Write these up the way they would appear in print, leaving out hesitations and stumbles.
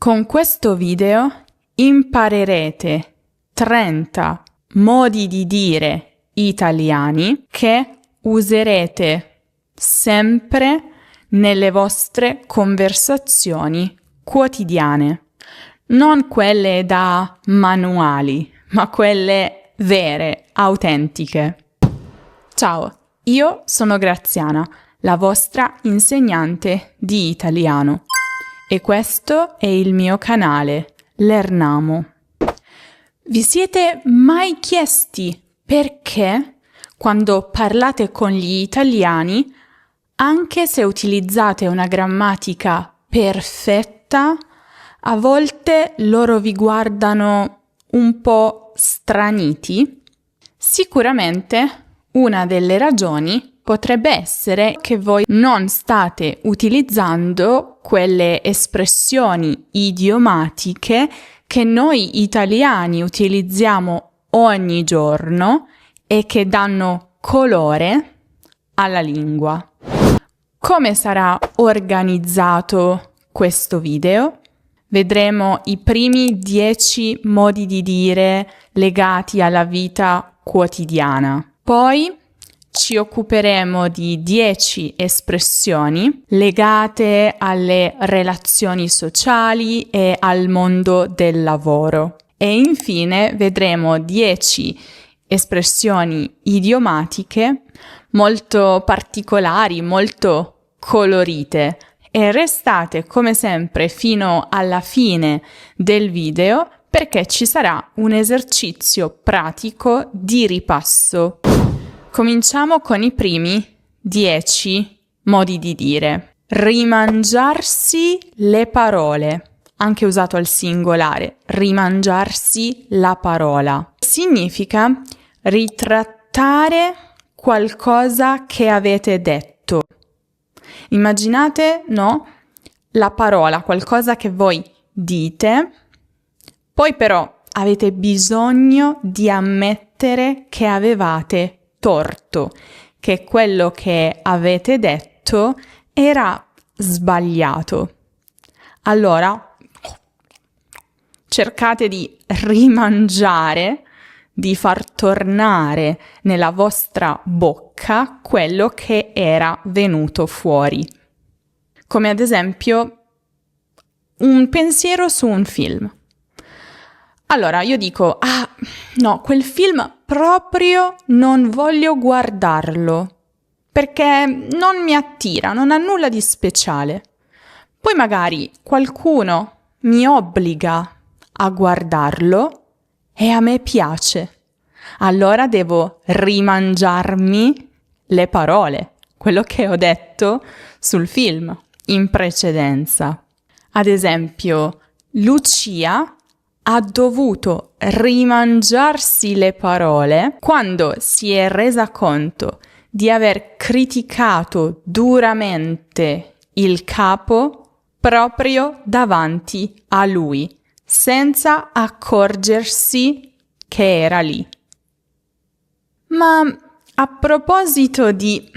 Con questo video imparerete 30 modi di dire italiani che userete sempre nelle vostre conversazioni quotidiane. Non quelle da manuali, ma quelle vere, autentiche. Ciao, io sono Graziana, la vostra insegnante di italiano. E questo è il mio canale, Lernamo. Vi siete mai chiesti perché, quando parlate con gli italiani, anche se utilizzate una grammatica perfetta, a volte loro vi guardano un po' straniti? Sicuramente una delle ragioni potrebbe essere che voi non state utilizzando quelle espressioni idiomatiche che noi italiani utilizziamo ogni giorno e che danno colore alla lingua. Come sarà organizzato questo video? Vedremo i primi 10 modi di dire legati alla vita quotidiana. Poi ci occuperemo di 10 espressioni legate alle relazioni sociali e al mondo del lavoro. E infine vedremo 10 espressioni idiomatiche molto particolari, molto colorite. E restate come sempre fino alla fine del video perché ci sarà un esercizio pratico di ripasso. Cominciamo con i primi 10 modi di dire. Rimangiarsi le parole, anche usato al singolare, rimangiarsi la parola. Significa ritrattare qualcosa che avete detto. Immaginate, no? La parola, qualcosa che voi dite, poi però avete bisogno di ammettere che avevate torto, che quello che avete detto era sbagliato. Allora, cercate di rimangiare, di far tornare nella vostra bocca quello che era venuto fuori. Come ad esempio un pensiero su un film. Allora, io dico, no, quel film proprio non voglio guardarlo, perché non mi attira, non ha nulla di speciale. Poi magari qualcuno mi obbliga a guardarlo e a me piace. Allora devo rimangiarmi le parole, quello che ho detto sul film in precedenza. Ad esempio, Lucia ha dovuto rimangiarsi le parole quando si è resa conto di aver criticato duramente il capo proprio davanti a lui, senza accorgersi che era lì. Ma a proposito di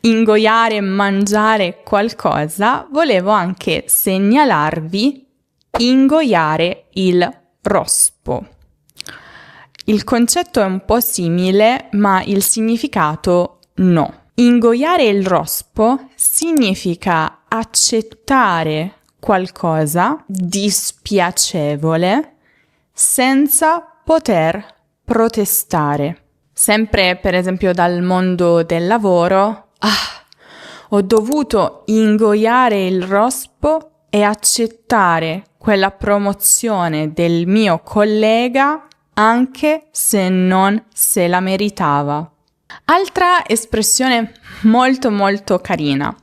ingoiare e mangiare qualcosa, volevo anche segnalarvi ingoiare il rospo. Il concetto è un po' simile, ma il significato no. Ingoiare il rospo significa accettare qualcosa di spiacevole senza poter protestare. Sempre, per esempio, dal mondo del lavoro, ho dovuto ingoiare il rospo e accettare quella promozione del mio collega anche se non se la meritava. Altra espressione molto molto carina.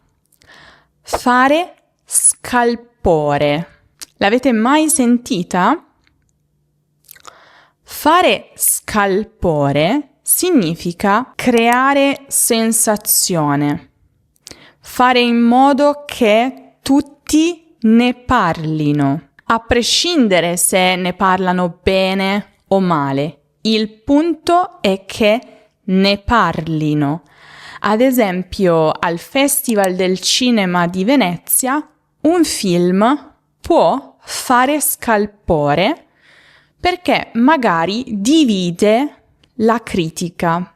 Fare scalpore. L'avete mai sentita? Fare scalpore significa creare sensazione. Fare in modo che tutti ne parlino, a prescindere se ne parlano bene o male. Il punto è che ne parlino. Ad esempio, al Festival del Cinema di Venezia, un film può fare scalpore perché magari divide la critica.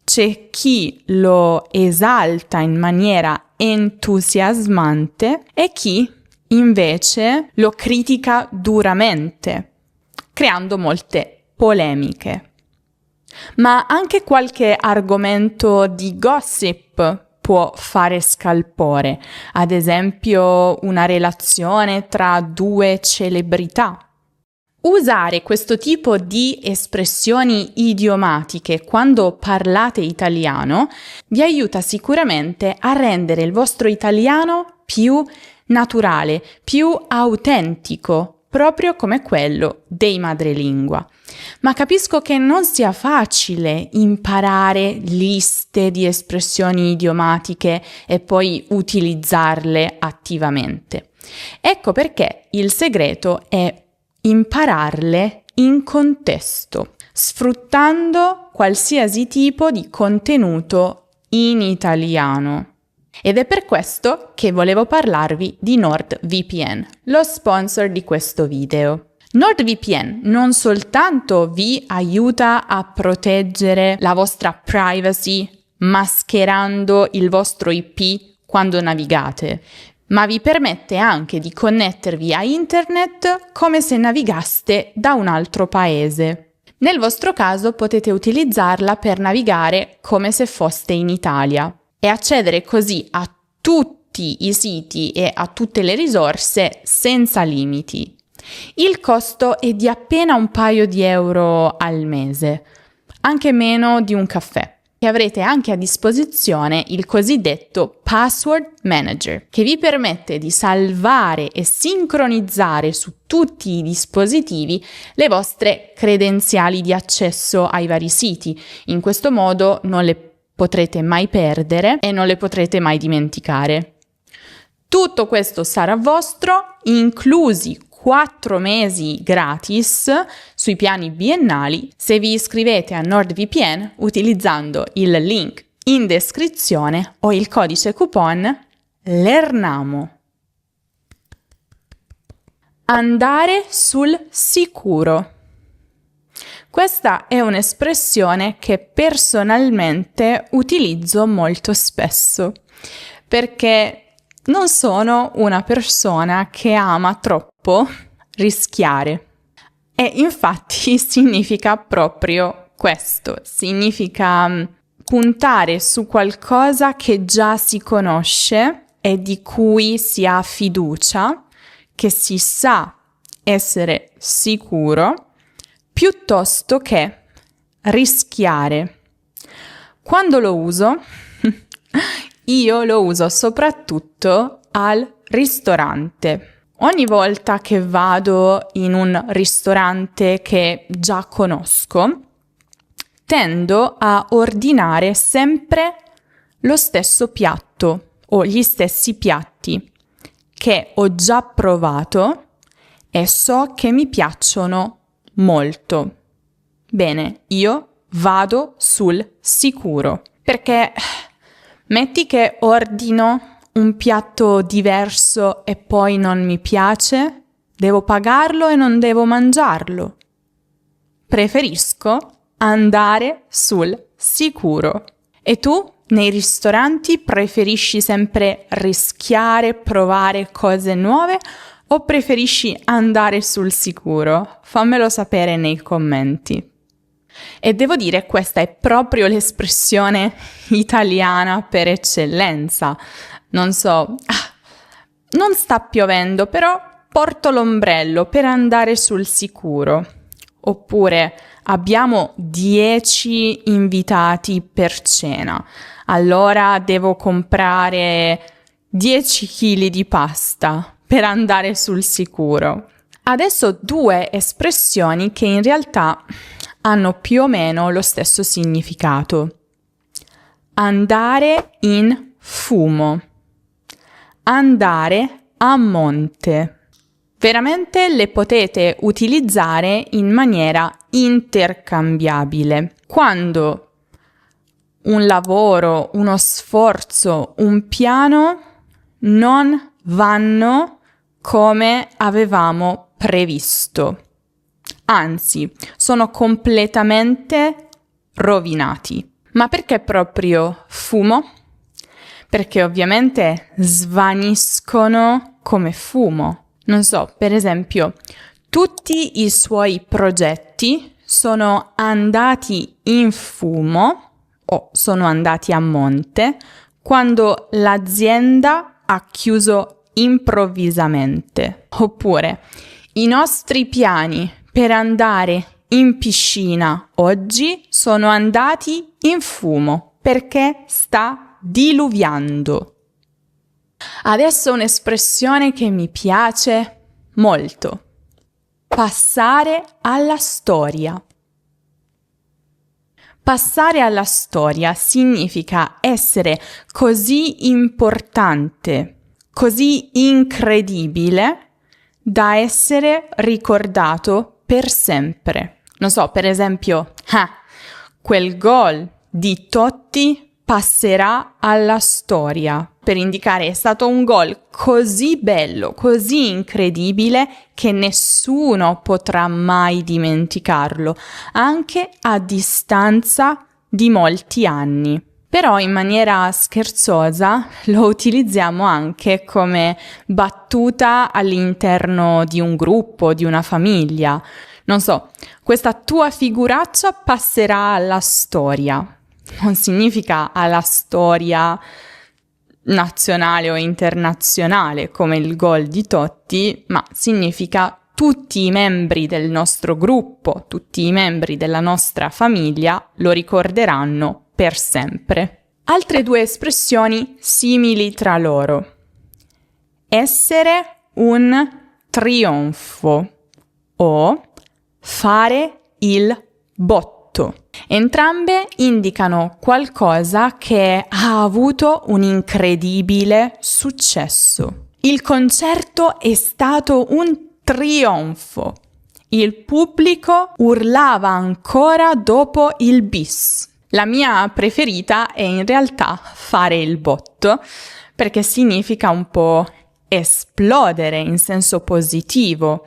C'è chi lo esalta in maniera entusiasmante e chi invece lo critica duramente, creando molte polemiche. Ma anche qualche argomento di gossip può fare scalpore, ad esempio una relazione tra due celebrità. Usare questo tipo di espressioni idiomatiche quando parlate italiano vi aiuta sicuramente a rendere il vostro italiano più naturale, più autentico, proprio come quello dei madrelingua. Ma capisco che non sia facile imparare liste di espressioni idiomatiche e poi utilizzarle attivamente. Ecco perché il segreto è impararle in contesto, sfruttando qualsiasi tipo di contenuto in italiano. Ed è per questo che volevo parlarvi di NordVPN, lo sponsor di questo video. NordVPN non soltanto vi aiuta a proteggere la vostra privacy mascherando il vostro IP quando navigate, ma vi permette anche di connettervi a internet come se navigaste da un altro paese. Nel vostro caso potete utilizzarla per navigare come se foste in Italia e accedere così a tutti i siti e a tutte le risorse senza limiti. Il costo è di appena un paio di euro al mese, anche meno di un caffè. E avrete anche a disposizione il cosiddetto Password Manager, che vi permette di salvare e sincronizzare su tutti i dispositivi le vostre credenziali di accesso ai vari siti. In questo modo non le potrete mai perdere e non le potrete mai dimenticare. Tutto questo sarà vostro, inclusi 4 mesi gratis sui piani biennali se vi iscrivete a NordVPN utilizzando il link in descrizione o il codice coupon LERNAMO. Andare sul sicuro. Questa è un'espressione che personalmente utilizzo molto spesso perché non sono una persona che ama troppo rischiare. E infatti significa proprio questo, significa puntare su qualcosa che già si conosce e di cui si ha fiducia, che si sa essere sicuro, piuttosto che rischiare. Quando lo uso? Io lo uso soprattutto al ristorante. Ogni volta che vado in un ristorante che già conosco, tendo a ordinare sempre lo stesso piatto o gli stessi piatti che ho già provato e so che mi piacciono molto. Bene, io vado sul sicuro perché metti che ordino un piatto diverso e poi non mi piace, devo pagarlo e non devo mangiarlo. Preferisco andare sul sicuro. E tu, nei ristoranti, preferisci sempre rischiare, provare cose nuove o preferisci andare sul sicuro? Fammelo sapere nei commenti. E devo dire, questa è proprio l'espressione italiana per eccellenza. Non so, non sta piovendo, però porto l'ombrello per andare sul sicuro. Oppure abbiamo 10 invitati per cena, allora devo comprare 10 kg di pasta per andare sul sicuro. Adesso 2 espressioni che in realtà hanno più o meno lo stesso significato. Andare in fumo. Andare a monte. Veramente le potete utilizzare in maniera intercambiabile. Quando un lavoro, uno sforzo, un piano non vanno come avevamo previsto. Anzi, sono completamente rovinati. Ma perché proprio fumo? Perché ovviamente svaniscono come fumo. Non so, per esempio, tutti i suoi progetti sono andati in fumo o sono andati a monte quando l'azienda ha chiuso improvvisamente. Oppure i nostri piani per andare in piscina oggi sono andati in fumo perché sta diluviando. Adesso un'espressione che mi piace molto. Passare alla storia. Passare alla storia significa essere così importante, così incredibile da essere ricordato per sempre. Non so, per esempio, quel gol di Totti passerà alla storia, per indicare è stato un gol così bello, così incredibile che nessuno potrà mai dimenticarlo, anche a distanza di molti anni. Però in maniera scherzosa lo utilizziamo anche come battuta all'interno di un gruppo, di una famiglia. Non so, questa tua figuraccia passerà alla storia. Non significa alla storia nazionale o internazionale come il gol di Totti, ma significa tutti i membri del nostro gruppo, tutti i membri della nostra famiglia lo ricorderanno per sempre. Altre due espressioni simili tra loro. Essere un trionfo o fare il botto. Entrambe indicano qualcosa che ha avuto un incredibile successo. Il concerto è stato un trionfo. Il pubblico urlava ancora dopo il bis. La mia preferita è in realtà fare il botto, perché significa un po' esplodere in senso positivo.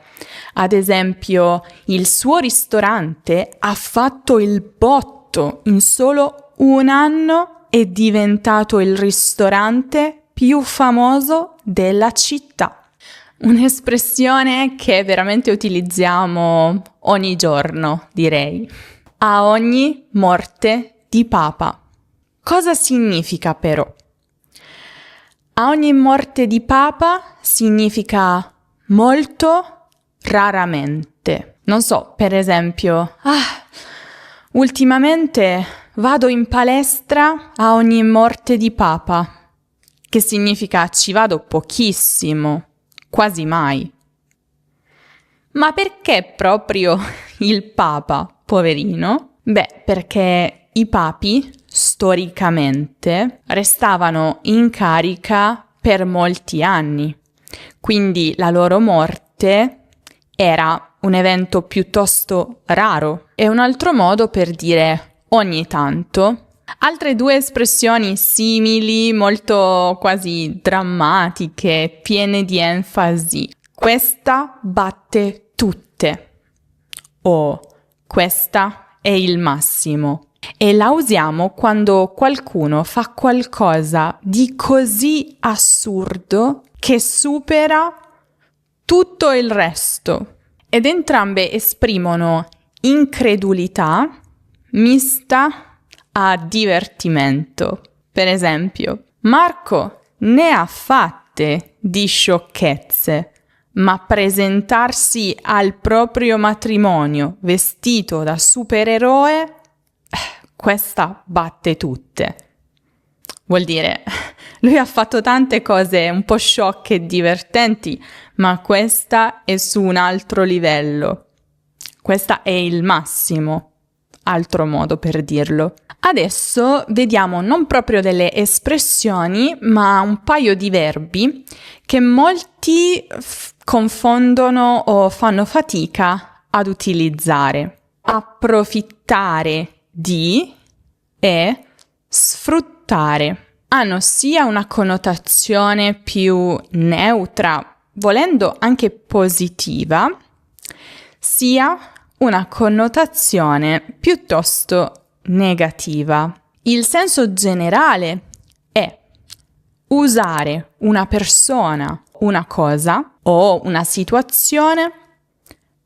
Ad esempio, il suo ristorante ha fatto il botto. In solo un anno è diventato il ristorante più famoso della città. Un'espressione che veramente utilizziamo ogni giorno, direi. A ogni morte di papa. Cosa significa però? A ogni morte di papa significa molto raramente. Non so, per esempio, ultimamente vado in palestra a ogni morte di papa, che significa ci vado pochissimo, quasi mai. Ma perché proprio il papa, poverino? Beh, perché i papi storicamente restavano in carica per molti anni, quindi la loro morte era un evento piuttosto raro. È un altro modo per dire ogni tanto. Altre due espressioni simili, molto quasi drammatiche, piene di enfasi. Questa batte tutte o questa è il massimo. E la usiamo quando qualcuno fa qualcosa di così assurdo che supera tutto il resto. Ed entrambe esprimono incredulità mista a divertimento. Per esempio, Marco ne ha fatte di sciocchezze, ma presentarsi al proprio matrimonio vestito da supereroe, questa batte tutte. Vuol dire, lui ha fatto tante cose un po' sciocche e divertenti, ma questa è su un altro livello. Questa è il massimo, altro modo per dirlo. Adesso vediamo non proprio delle espressioni, ma un paio di verbi che molti confondono o fanno fatica ad utilizzare. Approfittare di e sfruttare. hanno sia una connotazione più neutra, volendo anche positiva, sia una connotazione piuttosto negativa. Il senso generale è usare una persona, una cosa o una situazione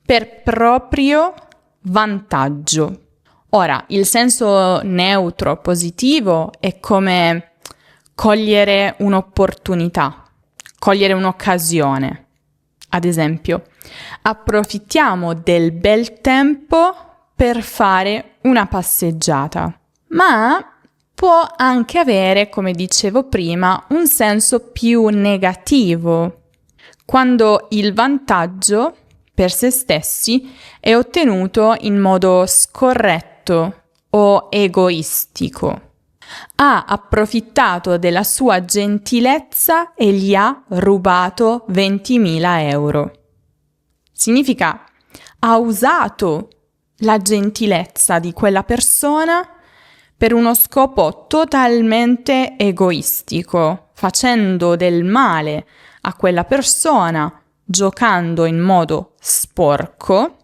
per proprio vantaggio. Ora, il senso neutro, positivo, è come cogliere un'opportunità, cogliere un'occasione. Ad esempio, approfittiamo del bel tempo per fare una passeggiata, ma può anche avere, come dicevo prima, un senso più negativo, quando il vantaggio per se stessi è ottenuto in modo scorretto o egoistico. Ha approfittato della sua gentilezza e gli ha rubato 20.000 euro. Significa ha usato la gentilezza di quella persona per uno scopo totalmente egoistico, facendo del male a quella persona, giocando in modo sporco,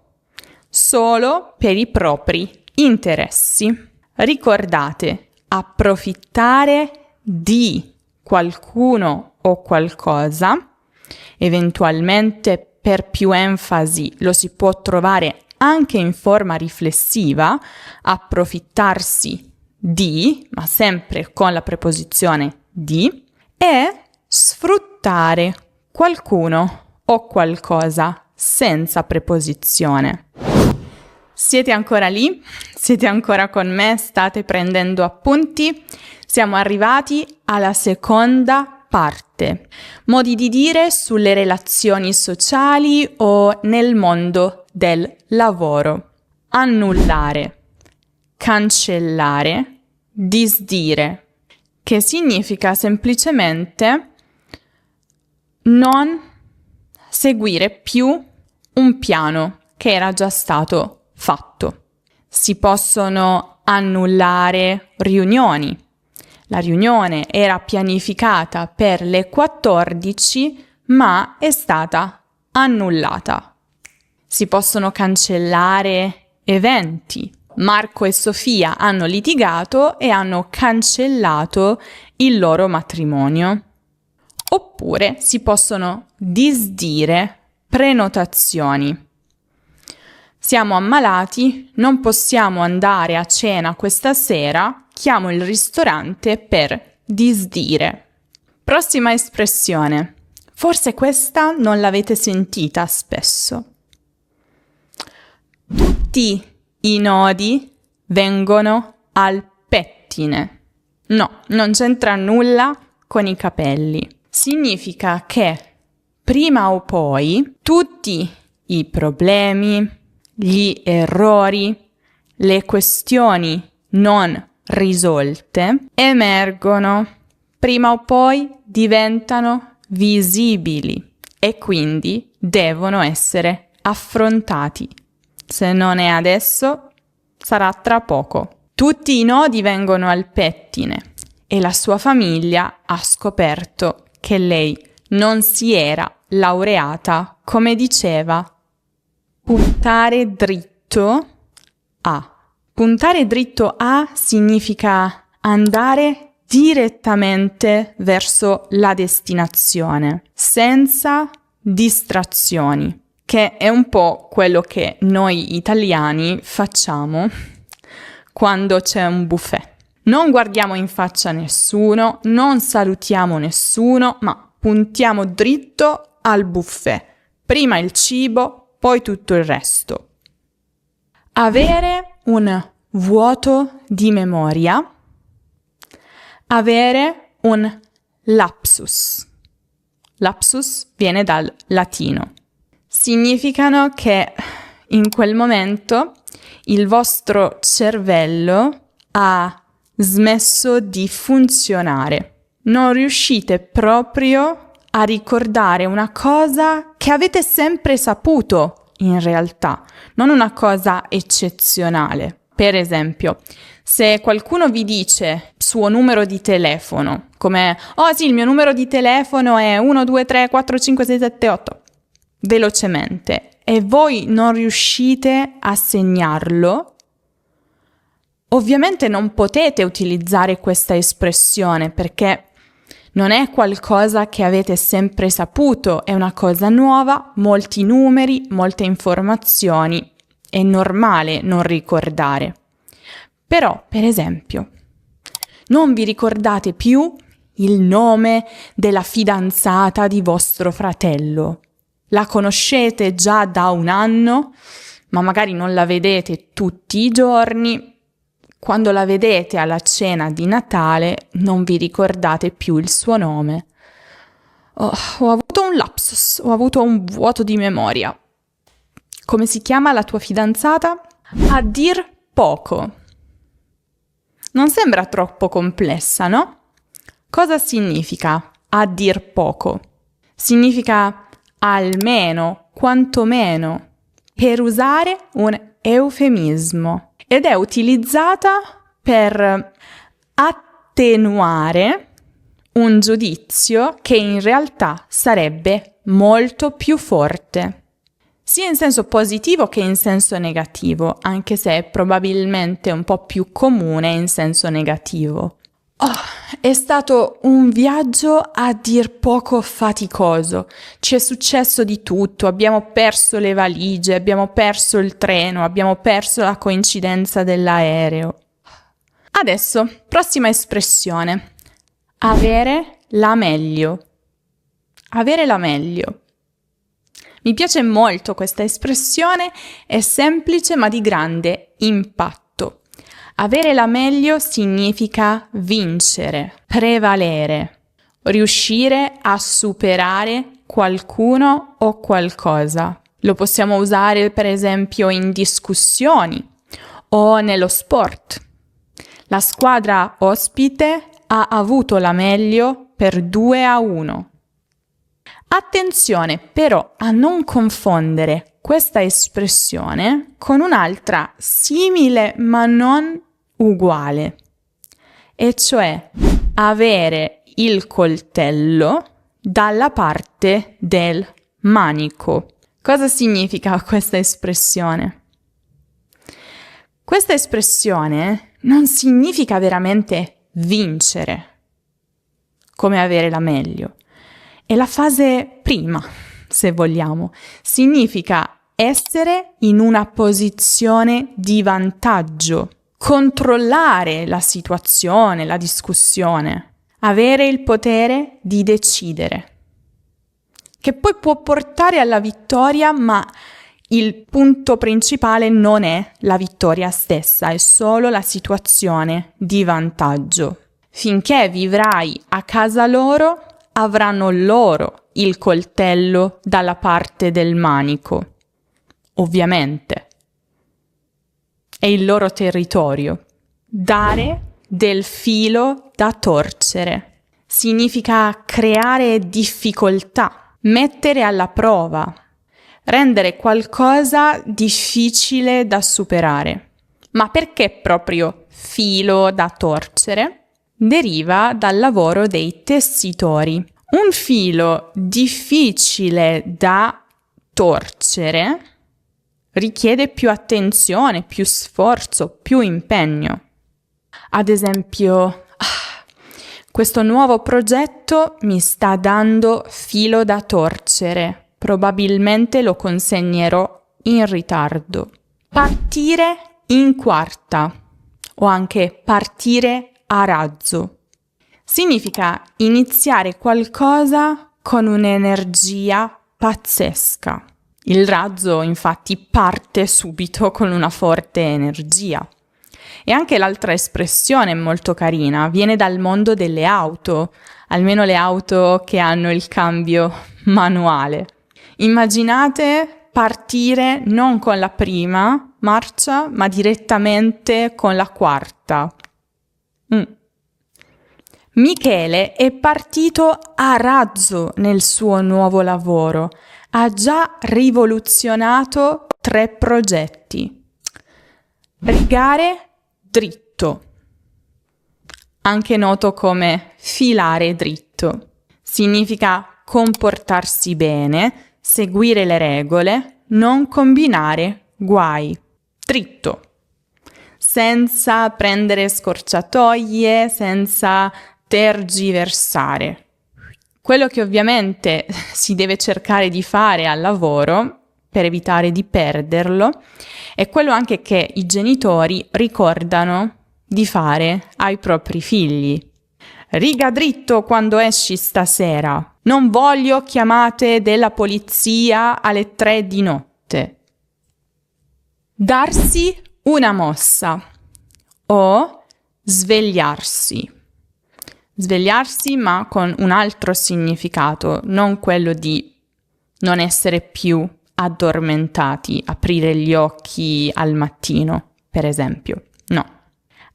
solo per i propri interessi. Ricordate, approfittare di qualcuno o qualcosa, eventualmente per più enfasi lo si può trovare anche in forma riflessiva, approfittarsi di, ma sempre con la preposizione di, e sfruttare qualcuno o qualcosa senza preposizione. Siete ancora lì? Siete ancora con me? State prendendo appunti? Siamo arrivati alla seconda parte. Modi di dire sulle relazioni sociali o nel mondo del lavoro. Annullare, cancellare, disdire, che significa semplicemente non seguire più un piano che era già stato fatto. Si possono annullare riunioni. La riunione era pianificata per le 14, ma è stata annullata. Si possono cancellare eventi. Marco e Sofia hanno litigato e hanno cancellato il loro matrimonio. Oppure si possono disdire prenotazioni. Siamo ammalati, non possiamo andare a cena questa sera, chiamo il ristorante per disdire. Prossima espressione. Forse questa non l'avete sentita spesso. Tutti i nodi vengono al pettine. No, non c'entra nulla con i capelli. Significa che prima o poi tutti i problemi, gli errori, le questioni non risolte emergono, prima o poi diventano visibili e quindi devono essere affrontati. Se non è adesso, sarà tra poco. Tutti i nodi vengono al pettine e la sua famiglia ha scoperto che lei non si era laureata come diceva. Puntare dritto a. Puntare dritto a significa andare direttamente verso la destinazione, senza distrazioni, che è un po' quello che noi italiani facciamo quando c'è un buffet. Non guardiamo in faccia nessuno, non salutiamo nessuno, ma puntiamo dritto al buffet. Prima il cibo, poi tutto il resto. Avere un vuoto di memoria. Avere un lapsus. Lapsus viene dal latino. Significano che in quel momento il vostro cervello ha smesso di funzionare. Non riuscite proprio a ricordare una cosa che avete sempre saputo in realtà, non una cosa eccezionale. Per esempio, se qualcuno vi dice suo numero di telefono, come «Oh sì, il mio numero di telefono è 1, 2, 3, 4, 5, 6, 7, 8», velocemente, e voi non riuscite a segnarlo, ovviamente non potete utilizzare questa espressione perché non è qualcosa che avete sempre saputo, è una cosa nuova, molti numeri, molte informazioni, è normale non ricordare. Però, per esempio, non vi ricordate più il nome della fidanzata di vostro fratello. La conoscete già da un anno, ma magari non la vedete tutti i giorni. Quando la vedete alla cena di Natale non vi ricordate più il suo nome. Ho avuto un lapsus, ho avuto un vuoto di memoria. Come si chiama la tua fidanzata? A dir poco. Non sembra troppo complessa, no? Cosa significa a dir poco? Significa almeno, quantomeno, per usare un eufemismo. Ed è utilizzata per attenuare un giudizio che in realtà sarebbe molto più forte, sia in senso positivo che in senso negativo, anche se è probabilmente un po' più comune in senso negativo. È stato un viaggio a dir poco faticoso. Ci è successo di tutto, abbiamo perso le valigie, abbiamo perso il treno, abbiamo perso la coincidenza dell'aereo. Adesso, prossima espressione. Avere la meglio. Avere la meglio. Mi piace molto questa espressione, è semplice ma di grande impatto. Avere la meglio significa vincere, prevalere, riuscire a superare qualcuno o qualcosa. Lo possiamo usare per esempio in discussioni o nello sport. La squadra ospite ha avuto la meglio per 2-1. Attenzione però a non confondere questa espressione con un'altra simile ma non uguale, e cioè avere il coltello dalla parte del manico. Cosa significa questa espressione? Questa espressione non significa veramente vincere, come avere la meglio. È la fase prima, se vogliamo. Significa essere in una posizione di vantaggio, controllare la situazione, la discussione, avere il potere di decidere, che poi può portare alla vittoria, ma il punto principale non è la vittoria stessa, è solo la situazione di vantaggio. Finché vivrai a casa loro, avranno loro il coltello dalla parte del manico. Ovviamente. È il loro territorio. Dare del filo da torcere. Significa creare difficoltà, mettere alla prova, rendere qualcosa difficile da superare. Ma perché proprio filo da torcere? Deriva dal lavoro dei tessitori. Un filo difficile da torcere richiede più attenzione, più sforzo, più impegno. Ad esempio, questo nuovo progetto mi sta dando filo da torcere. Probabilmente lo consegnerò in ritardo. Partire in quarta o anche partire a razzo. Significa iniziare qualcosa con un'energia pazzesca. Il razzo infatti parte subito con una forte energia. E anche l'altra espressione è molto carina, viene dal mondo delle auto, almeno le auto che hanno il cambio manuale. Immaginate partire non con la prima marcia, ma direttamente con la quarta. Michele è partito a razzo nel suo nuovo lavoro, ha già rivoluzionato 3 progetti. Rigare dritto, anche noto come filare dritto. Significa comportarsi bene, seguire le regole, non combinare guai. Dritto, senza prendere scorciatoie, senza tergiversare. Quello che ovviamente si deve cercare di fare al lavoro, per evitare di perderlo, è quello anche che i genitori ricordano di fare ai propri figli. Riga dritto quando esci stasera. Non voglio chiamate della polizia alle 3 di notte. Darsi una mossa o svegliarsi. Svegliarsi ma con un altro significato, non quello di non essere più addormentati, aprire gli occhi al mattino, per esempio. No.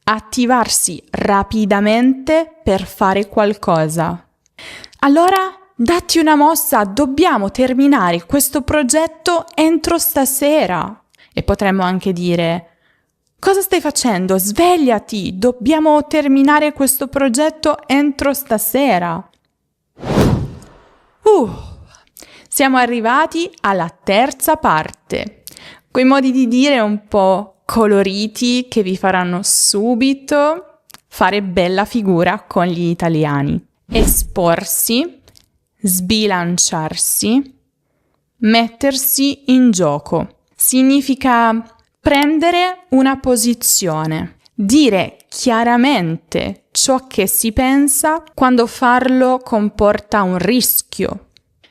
Attivarsi rapidamente per fare qualcosa. Allora, datti una mossa, dobbiamo terminare questo progetto entro stasera. E potremmo anche dire: cosa stai facendo? Svegliati, dobbiamo terminare questo progetto entro stasera. Siamo arrivati alla terza parte. Quei modi di dire un po' coloriti che vi faranno subito fare bella figura con gli italiani. Esporsi, sbilanciarsi, mettersi in gioco. Significa prendere una posizione, dire chiaramente ciò che si pensa quando farlo comporta un rischio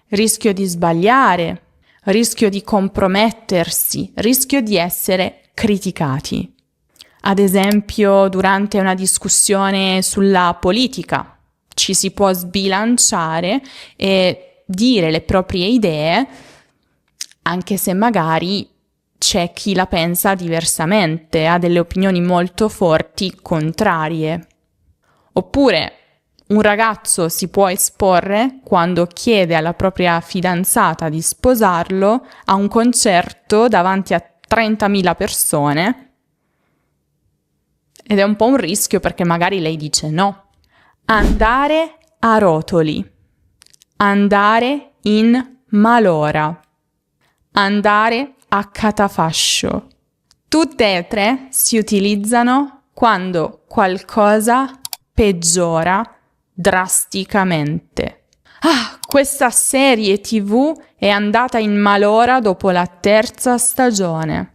di sbagliare, rischio di compromettersi, rischio di essere criticati. Ad esempio, durante una discussione sulla politica, ci si può sbilanciare e dire le proprie idee, anche se magari c'è chi la pensa diversamente, ha delle opinioni molto forti contrarie. Oppure un ragazzo si può esporre quando chiede alla propria fidanzata di sposarlo a un concerto davanti a 30.000 persone ed è un po' un rischio perché magari lei dice no. Andare a rotoli, andare in malora, andare a catafascio. Tutte e tre si utilizzano quando qualcosa peggiora drasticamente. Questa serie TV è andata in malora dopo la 3ª stagione.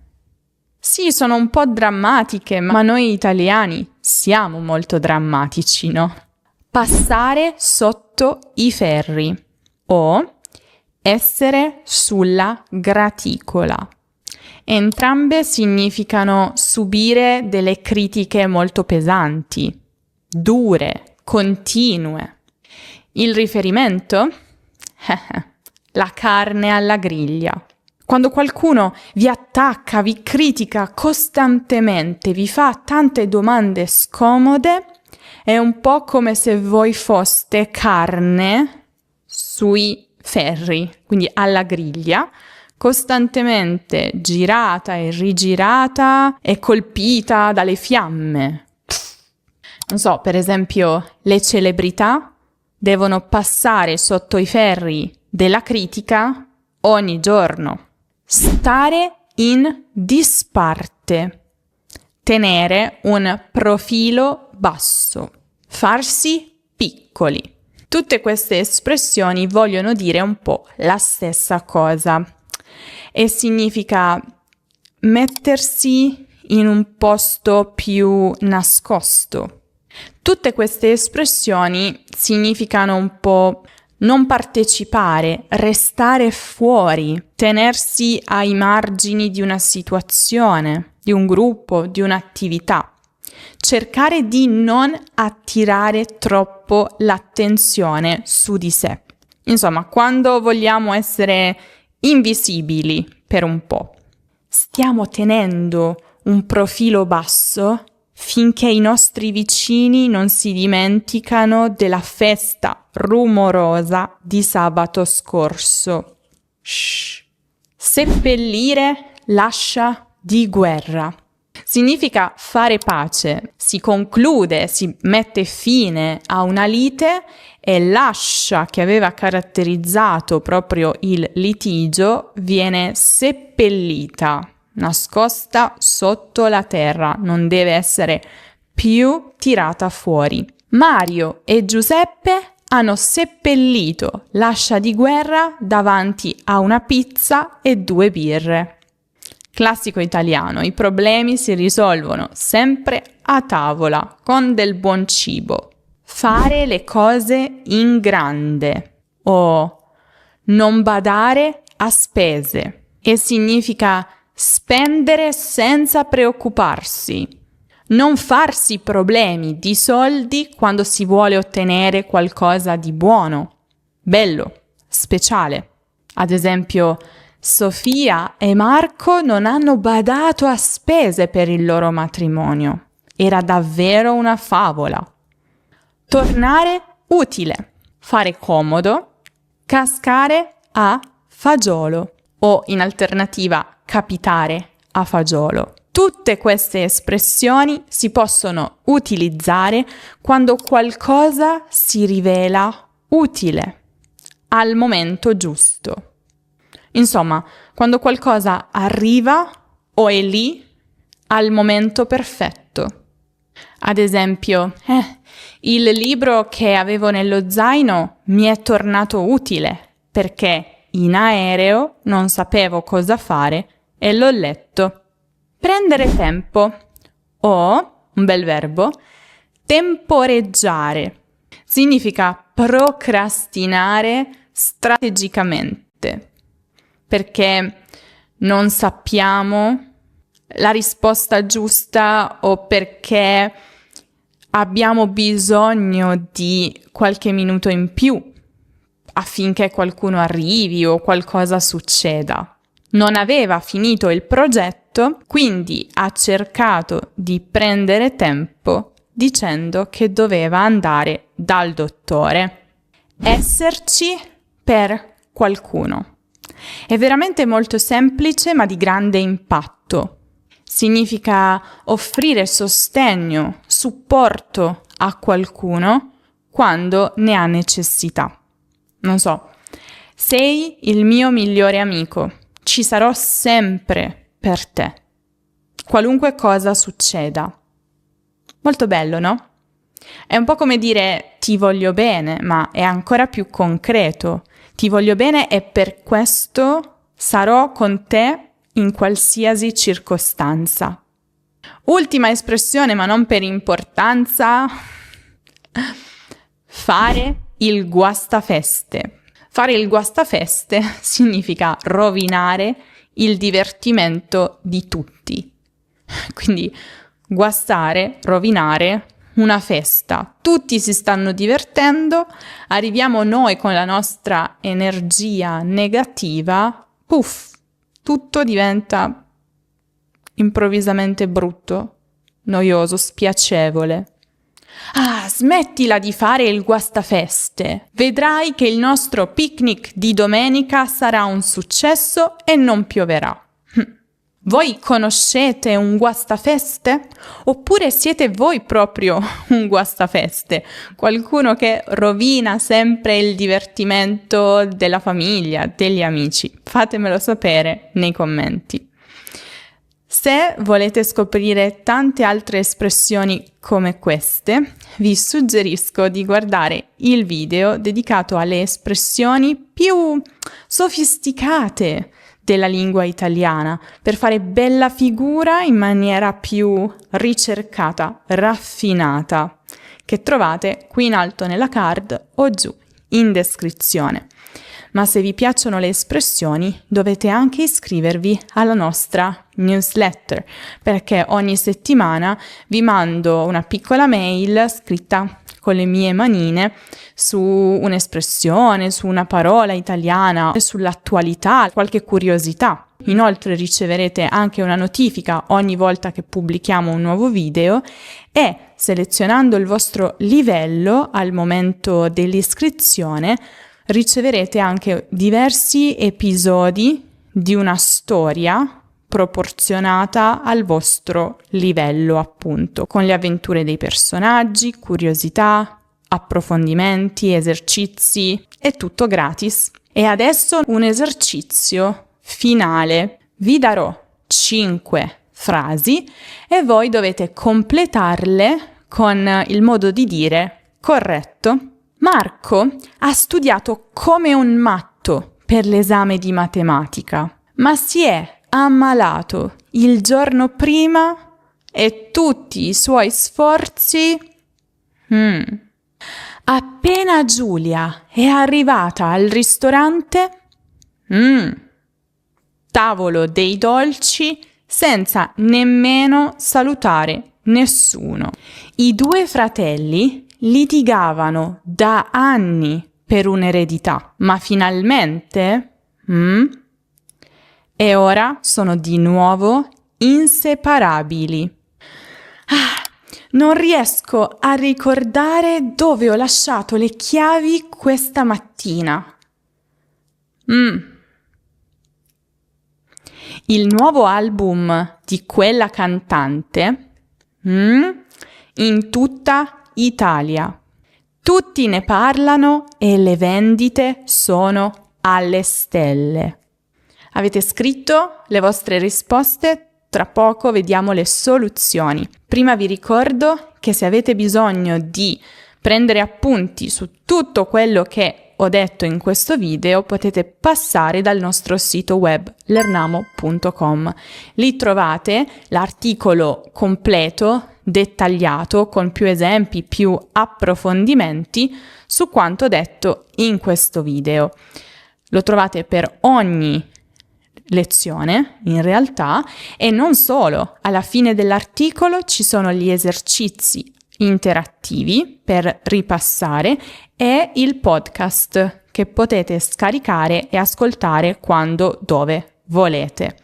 Sì, sono un po' drammatiche, ma noi italiani siamo molto drammatici, no? Passare sotto i ferri o essere sulla graticola. Entrambe significano subire delle critiche molto pesanti, dure, continue. Il riferimento? La carne alla griglia. Quando qualcuno vi attacca, vi critica costantemente, vi fa tante domande scomode, è un po' come se voi foste carne sui ferri, quindi alla griglia, costantemente girata e rigirata e colpita dalle fiamme. Non so, per esempio, le celebrità devono passare sotto i ferri della critica ogni giorno. Stare in disparte. Tenere un profilo basso. Farsi piccoli. Tutte queste espressioni vogliono dire un po' la stessa cosa e significa mettersi in un posto più nascosto. Tutte queste espressioni significano un po' non partecipare, restare fuori, tenersi ai margini di una situazione, di un gruppo, di un'attività. Cercare di non attirare troppo l'attenzione su di sé. Insomma, quando vogliamo essere invisibili per un po', stiamo tenendo un profilo basso finché i nostri vicini non si dimenticano della festa rumorosa di sabato scorso. Shh. Seppellire l'ascia di guerra. Significa fare pace, si conclude, si mette fine a una lite e l'ascia che aveva caratterizzato proprio il litigio viene seppellita, nascosta sotto la terra, non deve essere più tirata fuori. Mario e Giuseppe hanno seppellito l'ascia di guerra davanti a una pizza e 2 birre. Classico italiano, i problemi si risolvono sempre a tavola, con del buon cibo. Fare le cose in grande o non badare a spese, e significa spendere senza preoccuparsi, non farsi problemi di soldi quando si vuole ottenere qualcosa di buono, bello, speciale. Ad esempio, Sofia e Marco non hanno badato a spese per il loro matrimonio. Era davvero una favola. Tornare utile, fare comodo, cascare a fagiolo o in alternativa capitare a fagiolo. Tutte queste espressioni si possono utilizzare quando qualcosa si rivela utile al momento giusto. Insomma, quando qualcosa arriva o è lì al momento perfetto. Ad esempio, il libro che avevo nello zaino mi è tornato utile perché in aereo non sapevo cosa fare e l'ho letto. Prendere tempo o, un bel verbo, temporeggiare. Significa procrastinare strategicamente. Perché non sappiamo la risposta giusta o perché abbiamo bisogno di qualche minuto in più affinché qualcuno arrivi o qualcosa succeda. Non aveva finito il progetto, quindi ha cercato di prendere tempo dicendo che doveva andare dal dottore. Esserci per qualcuno. È veramente molto semplice ma di grande impatto. Significa offrire sostegno, supporto a qualcuno quando ne ha necessità. Non so, sei il mio migliore amico, ci sarò sempre per te, qualunque cosa succeda. Molto bello, no? È un po' come dire ti voglio bene, ma è ancora più concreto. Ti voglio bene e per questo sarò con te in qualsiasi circostanza. Ultima espressione, ma non per importanza, fare il guastafeste. Fare il guastafeste significa rovinare il divertimento di tutti. Quindi guastare, rovinare una festa. Tutti si stanno divertendo, arriviamo noi con la nostra energia negativa, puff, tutto diventa improvvisamente brutto, noioso, spiacevole. Ah, smettila di fare il guastafeste. Vedrai che il nostro picnic di domenica sarà un successo e non pioverà. Voi conoscete un guastafeste? Oppure siete voi proprio un guastafeste? Qualcuno che rovina sempre il divertimento della famiglia, degli amici? Fatemelo sapere nei commenti. Se volete scoprire tante altre espressioni come queste, vi suggerisco di guardare il video dedicato alle espressioni più sofisticate della lingua italiana per fare bella figura in maniera più ricercata, raffinata, che trovate qui in alto nella card o giù in descrizione. Ma se vi piacciono le espressioni dovete anche iscrivervi alla nostra newsletter, perché ogni settimana vi mando una piccola mail scritta con le mie manine su un'espressione, su una parola italiana, sull'attualità, qualche curiosità. Inoltre riceverete anche una notifica ogni volta che pubblichiamo un nuovo video e selezionando il vostro livello al momento dell'iscrizione riceverete anche diversi episodi di una storia proporzionata al vostro livello, appunto, con le avventure dei personaggi, curiosità, approfondimenti, esercizi, è tutto gratis. E adesso un esercizio finale. Vi darò 5 frasi e voi dovete completarle con il modo di dire corretto. Marco ha studiato come un matto per l'esame di matematica, ma si è ammalato il giorno prima e tutti i suoi sforzi... Appena Giulia è arrivata al ristorante, tavolo dei dolci senza nemmeno salutare nessuno. I 2 fratelli litigavano da anni per un'eredità, ma finalmente, e ora sono di nuovo inseparabili. Non riesco a ricordare dove ho lasciato le chiavi questa mattina. Il nuovo album di quella cantante in tutta Italia. Tutti ne parlano e le vendite sono alle stelle. Avete scritto le vostre risposte? Tra poco vediamo le soluzioni. Prima vi ricordo che se avete bisogno di prendere appunti su tutto quello che ho detto in questo video, potete passare dal nostro sito web learnamo.com. Lì trovate l'articolo completo, dettagliato, con più esempi, più approfondimenti su quanto detto in questo video. Lo trovate per ogni lezione in realtà, e non solo. Alla fine dell'articolo ci sono gli esercizi interattivi per ripassare e il podcast che potete scaricare e ascoltare quando, dove volete.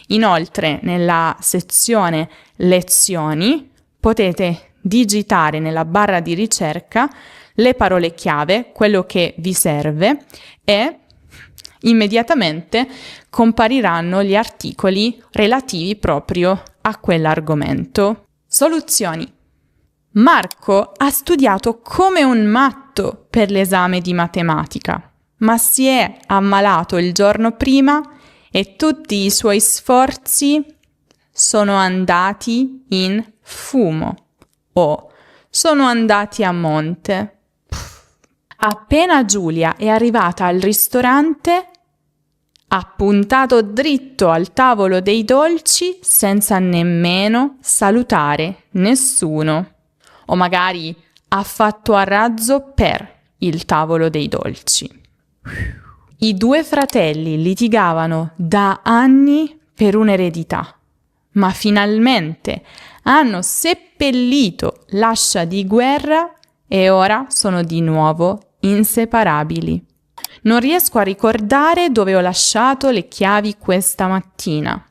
Inoltre, nella sezione lezioni potete digitare nella barra di ricerca le parole chiave, quello che vi serve, e immediatamente compariranno gli articoli relativi proprio a quell'argomento. Soluzioni. Marco ha studiato come un matto per l'esame di matematica, ma si è ammalato il giorno prima e tutti i suoi sforzi sono andati in fumo o sono andati a monte. Appena Giulia è arrivata al ristorante, ha puntato dritto al tavolo dei dolci senza nemmeno salutare nessuno. O magari ha fatto a razzo per il tavolo dei dolci. I 2 fratelli litigavano da anni per un'eredità, ma finalmente hanno seppellito l'ascia di guerra e ora sono di nuovo inseparabili. Non riesco a ricordare dove ho lasciato le chiavi questa mattina.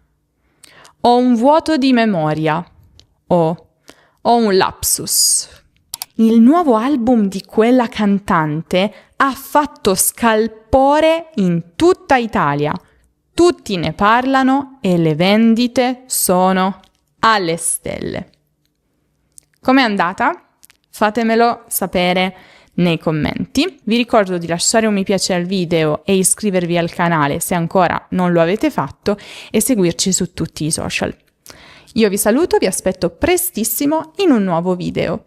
Ho un vuoto di memoria. Ho un lapsus. Il nuovo album di quella cantante ha fatto scalpore in tutta Italia. Tutti ne parlano e le vendite sono alle stelle. Com'è andata? Fatemelo sapere nei commenti. Vi ricordo di lasciare un mi piace al video e iscrivervi al canale se ancora non lo avete fatto e seguirci su tutti i social. Io vi saluto, vi aspetto prestissimo in un nuovo video.